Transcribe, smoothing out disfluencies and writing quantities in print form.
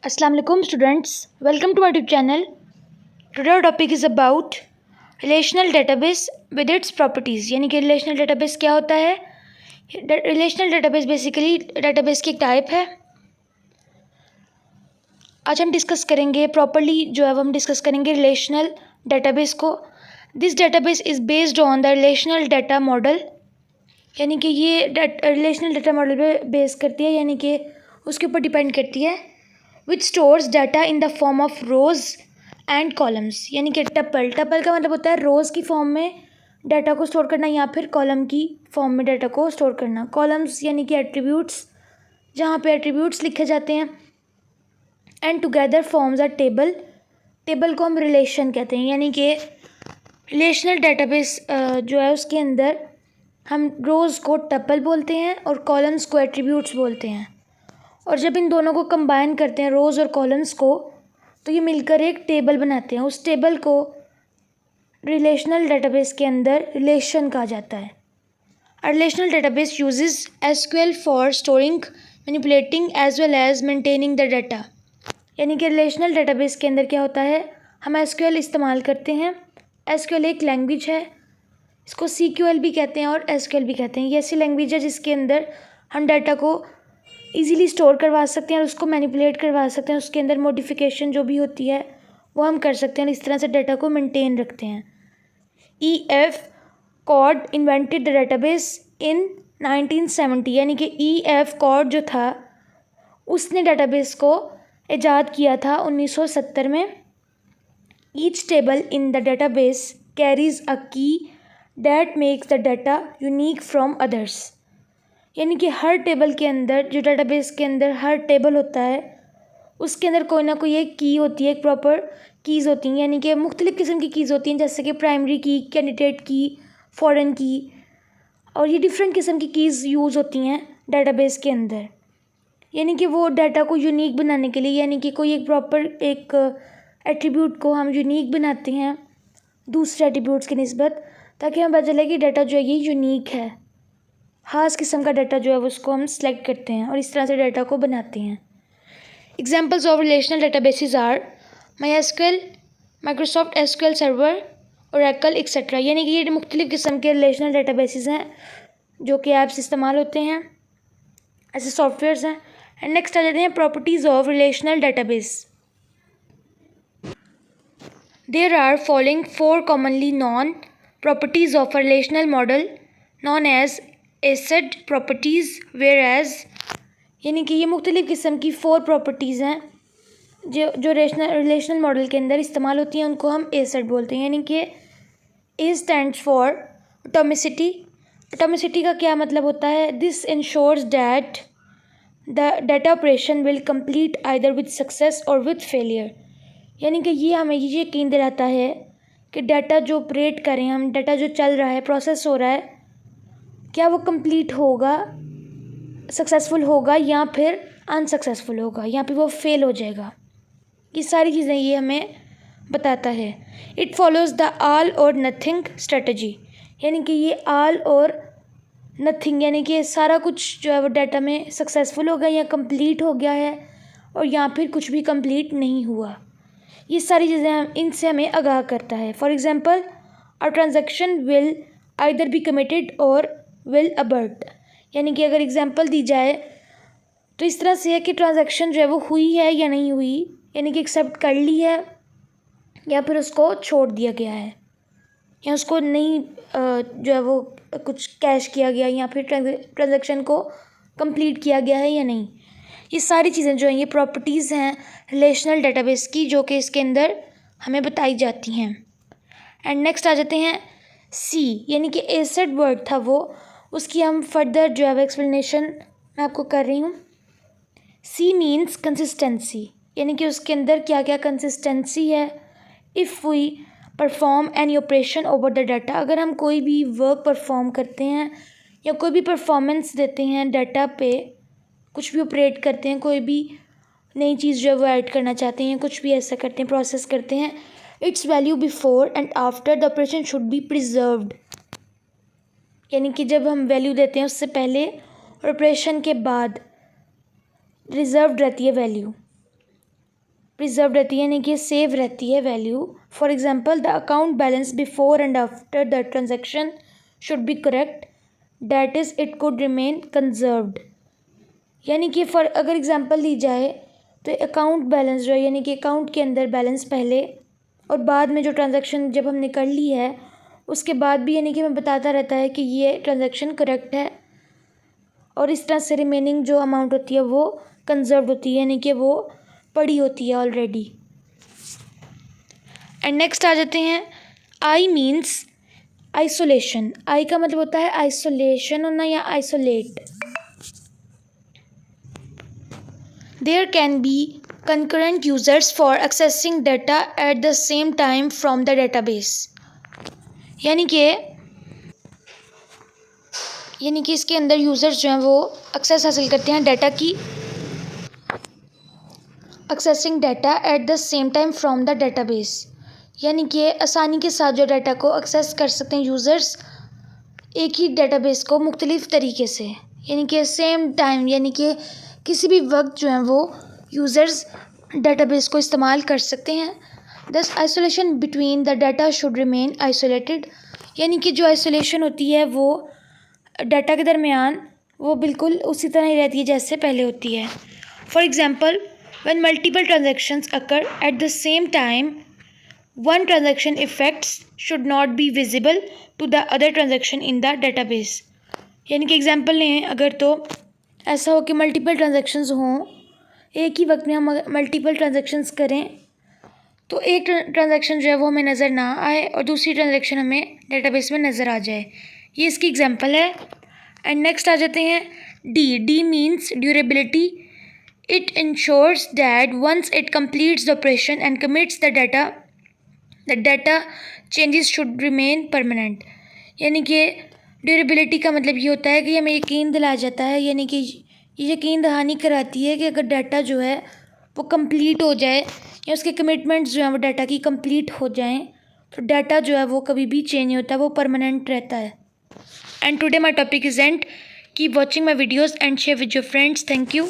Assalamu alaikum students, welcome to our YouTube channel. Today our topic is about relational database with its properties. यानी कि relational database क्या होता है? Relational database basically database की एक type है. आज हम डिस्कस करेंगे प्रॉपरली जो है वो हम डिस्कस करेंगे रिलेशनल डेटाबेस को. This database is based on the relational data model. यानी कि ये रिलेशनल डाटा मॉडल पे बेस करती है, यानी कि उसके ऊपर डिपेंड करती है. Which stores data in the form of rows and columns. यानी कि टपल का मतलब होता है रोज़ की फॉर्म में डाटा को स्टोर करना या फिर कॉलम की फॉर्म में डाटा को स्टोर करना. कॉलम्स यानी कि एट्रीब्यूट्स, जहाँ पे एट्रीब्यूट्स लिखे जाते हैं. And together forms a table को हम रिलेशन कहते हैं. यानी कि रिलेशनल डेटाबेस जो है उसके अंदर हम रोज़ को टपल बोलते हैं और कॉलम्स को एट्रीब्यूट्स बोलते हैं. और जब इन दोनों को कंबाइन करते हैं रोज़ और कॉलम्स को, तो ये मिलकर एक टेबल बनाते हैं. उस टेबल को रिलेशनल डेटाबेस के अंदर रिलेशन कहा जाता है. A relational database uses SQL for storing, manipulating as well as maintaining the data. यानी कि रिलेशनल डेटाबेस के अंदर क्या होता है, हम एसक्यूएल इस्तेमाल करते हैं. एसक्यूएल एक लैंग्वेज है, इसको सीक्यूएल भी कहते हैं और एसक्यूएल भी कहते हैं. ये ऐसी लैंग्वेज है जिसके अंदर हम डाटा को इजीली स्टोर करवा सकते हैं और उसको मैनिपुलेट करवा सकते हैं. उसके अंदर मॉडिफिकेशन जो भी होती है वो हम कर सकते हैं और इस तरह से डाटा को मेंटेन रखते हैं. E.F. Codd invented the database in 1970. यानी कि E.F. कॉड जो था उसने डाटाबेस को ईजाद किया था 1970 में. Each table in the database carries a key that makes the data unique from others. यानी कि हर टेबल के अंदर, जो डाटाबेस के अंदर हर टेबल होता है उसके अंदर कोई ना कोई एक की होती है, एक प्रॉपर कीज़ होती हैं. यानी कि मुख्तलिफ़ किस्म की कीज़ होती हैं, जैसे कि प्राइमरी की, कैंडिडेट की, फॉरेन की, और ये डिफरेंट किस्म की कीज़ यूज़ होती हैं डाटाबेस के अंदर. यानी कि वो डाटा को यूनिक बनाने के लिए, यानी कि कोई एक प्रॉपर एक एट्रीब्यूट को हम यूनिक बनाते हैं दूसरे एट्रीब्यूट्स की निस्बत, ताकि हमें पता चले कि डाटा जो है ये यूनिक है. ख़ास किस्म का डाटा जो है उसको हम सेलेक्ट करते हैं और इस तरह से डाटा को बनाते हैं. Examples of relational databases are MySQL, Microsoft SQL server, Oracle etcetera. यानी कि ये मुख्तलिफ़ किस्म के रिलेशनल डेटाबेसेस हैं जो कि ऐप्स इस्तेमाल होते हैं, ऐसे सॉफ्टवेयर्स हैं. एंड नेक्स्ट आ जाते हैं properties of relational database. There are following 4 commonly known properties of a relational model known as ACID properties, whereas यानी कि ये मुख्तलिफ़ किस्म की 4 प्रॉपर्टीज़ हैं जो रिलेशनल मॉडल के अंदर इस्तेमाल होती हैं, उनको हम ACID बोलते हैं. यानी कि A stands for atomicity. Atomicity का क्या मतलब होता है, this ensures that the data operation will complete either with success और विद फेलियर. यानी कि ये हमें ये यकीन दिलाता है कि डाटा जो ऑपरेट करें हम, डाटा जो चल रहा है, प्रोसेस हो रहा है, क्या वो कंप्लीट होगा, सक्सेसफुल होगा या फिर अनसक्सेसफुल होगा, या फिर वो फेल हो जाएगा. ये सारी चीज़ें ये हमें बताता है. इट फॉलोज़ द ऑल और नथिंग स्ट्रेटजी. यानी कि ये ऑल और नथिंग, यानी कि सारा कुछ जो है वो डाटा में सक्सेसफुल हो गया या कंप्लीट हो गया है, और या फिर कुछ भी कंप्लीट नहीं हुआ. ये सारी चीज़ें हम इनसे हमें आगाह करता है. For example, a transaction will either be committed और विल अबर्ट. यानी कि अगर एग्ज़ाम्पल दी जाए तो इस तरह से है कि ट्रांजेक्शन जो है वो हुई है या नहीं हुई, यानी कि एक्सेप्ट कर ली है या फिर उसको छोड़ दिया गया है, या उसको नहीं जो है वो कुछ कैश किया गया, या फिर ट्रांजेक्शन को कंप्लीट किया गया है या नहीं. ये सारी चीज़ें जो हैं ये प्रॉपर्टीज़ हैं रिलेशनल डेटाबेस की, जो कि इसके अंदर हमें बताई जाती हैं. एंड नेक्स्ट आ जाते हैं सी. यानी कि एसिड वर्ड था वो, उसकी हम फर्दर जो है वो एक्सप्लेनेशन मैं आपको कर रही हूँ. C means consistency. यानी कि उसके अंदर क्या क्या कंसिस्टेंसी है. If we perform any operation over the data. अगर हम कोई भी वर्क परफॉर्म करते हैं या कोई भी परफॉर्मेंस देते हैं डाटा पे, कुछ भी ऑपरेट करते हैं, कोई भी नई चीज़ जो है वो ऐड करना चाहते हैं, कुछ भी ऐसा करते हैं, प्रोसेस करते हैं, it's value before and after the operation should be preserved. यानी कि जब हम वैल्यू देते हैं उससे पहले और ऑपरेशन के बाद रिजर्व्ड रहती है वैल्यू. प्रिजर्व रहती है, यानी कि सेव रहती है value. For example the account balance before and after the transaction should be correct, that is it could remain conserved. यानी कि फॉर अगर एग्जांपल ली जाए तो अकाउंट बैलेंस जो है, यानी कि अकाउंट के अंदर बैलेंस पहले और बाद में जो ट्रांजैक्शन जब हमने कर ली है उसके बाद भी यानी कि हमें बताता रहता है कि ये ट्रांजैक्शन करेक्ट है, और इस तरह से रिमेनिंग जो अमाउंट होती है वो कंजर्व होती है, यानी कि वो पड़ी होती है ऑलरेडी। एंड नेक्स्ट आ जाते हैं, आई मीन्स आइसोलेशन। आई का मतलब होता है आइसोलेशन होना या isolate. There can be concurrent users for accessing data at the same time from the database। यानी कि इसके अंदर यूज़र्स जो हैं वो एक्सेस हासिल करते हैं डाटा की, accessing data at the same time from the database। यानी कि आसानी के साथ जो डाटा को एक्सेस कर सकते हैं यूज़र्स एक ही डेटाबेस को मुख्तलिफ़ तरीके से, यानी कि सेम टाइम, यानी कि किसी भी वक्त जो है वो यूज़र्स डेटाबेस को इस्तेमाल कर सकते हैं। दस isolation between the data should remain isolated. यानी कि जो आइसोलेशन होती है वो डाटा के दरमियान वो बिल्कुल उसी तरह ही रहती है जैसे पहले होती है। For example when multiple transactions occur at the same time, one transaction effects should not be visible to the other transaction in the database. यानी कि एग्जांपल लें अगर, तो ऐसा हो कि मल्टीपल ट्रांजैक्शंस हों, एक ही वक्त में हम मल्टीपल ट्रांजैक्शंस करें तो एक ट्रांजैक्शन जो है वो हमें नज़र ना आए और दूसरी ट्रांजैक्शन हमें डेटाबेस में नज़र आ जाए। ये इसकी एग्जांपल है। एंड नेक्स्ट आ जाते हैं, D means durability. It ensures that once it completes the operation and commits the data changes should remain permanent. यानी कि ड्यूरेबिलिटी का मतलब ये होता है कि हमें यकीन दिलाया जाता है, यानी कि ये यकीन दहानी कराती है कि अगर डाटा जो है वो कंप्लीट हो जाए या उसके कमिटमेंट्स जो हैं वो डाटा की कंप्लीट हो जाएं तो डाटा जो है वो कभी भी चेंज नहीं होता, वो परमानेंट रहता है। And today my topic is and. Keep watching my videos and share with your friends. Thank you.